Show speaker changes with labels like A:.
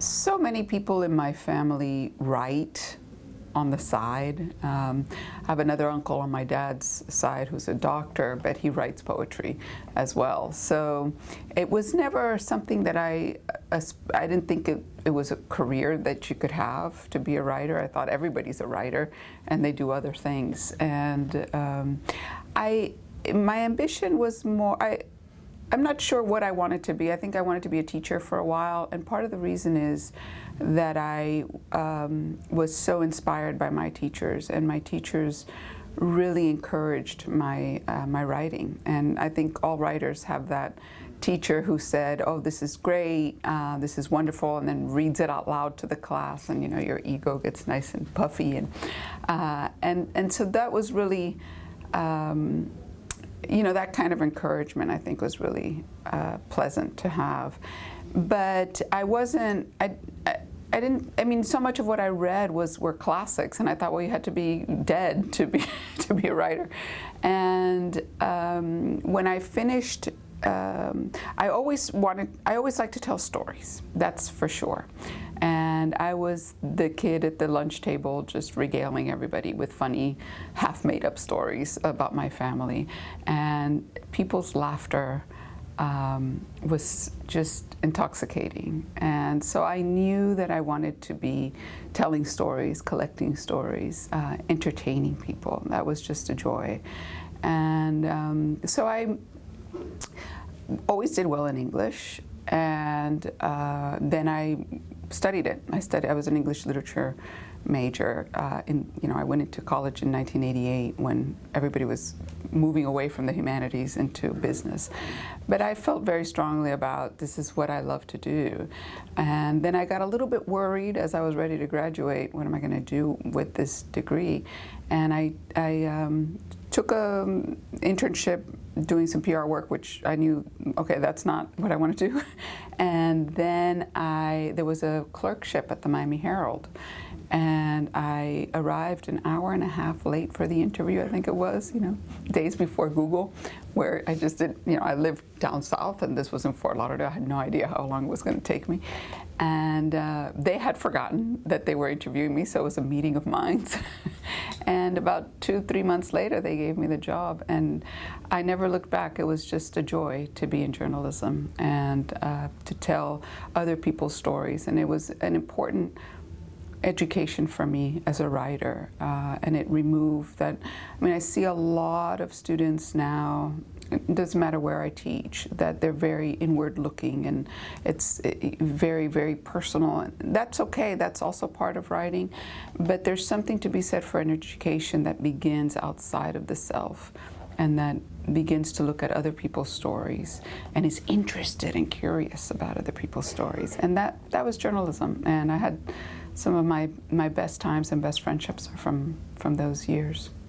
A: So many people in my family write on the side. I have another uncle on my dad's side who's a doctor, but he writes poetry as well. So it was never something that I didn't think it was a career that you could have to be a writer. I thought everybody's a writer and they do other things. And my ambition was more, I'm not sure what I wanted to be. I think I wanted to be a teacher for a while, and part of the reason is that I was so inspired by my teachers, and my teachers really encouraged my writing. And I think all writers have that teacher who said, "Oh, this is great, this is wonderful," and then reads it out loud to the class, and your ego gets nice and puffy, and so that was really. That kind of encouragement I think was really pleasant to have. But I wasn't, I didn't, so much of what I read were classics, and I thought, well, you had to be dead to be a writer. And when I finished, I always liked to tell stories, that's for sure. And I was the kid at the lunch table just regaling everybody with funny, half-made-up stories about my family. And people's laughter was just intoxicating. And so I knew that I wanted to be telling stories, collecting stories, entertaining people. That was just a joy. And so I always did well in English. And then I studied it. I was an English literature major. I went into college in 1988 when everybody was moving away from the humanities into business. But I felt very strongly about this is what I love to do. And then I got a little bit worried as I was ready to graduate. What am I going to do with this degree? And I took an internship doing some PR work, which I knew, okay, that's not what I want to do. And then there was a clerkship at the Miami Herald. And I arrived an hour and a half late for the interview, I think it was, days before Google, where I just did, I lived down south and this was in Fort Lauderdale. I had no idea how long it was going to take me. And they had forgotten that they were interviewing me, so it was a meeting of minds. And about 2-3 months later, they gave me the job. And I never looked back. It was just a joy to be in journalism and to tell other people's stories. And it was an important education for me as a writer, and it removed that. I see a lot of students now, it doesn't matter where I teach, that they're very inward looking and it's very, very personal. That's okay, that's also part of writing, but there's something to be said for an education that begins outside of the self and that begins to look at other people's stories and is interested and curious about other people's stories. And that was journalism, and I had some of my best times and best friendships are from those years.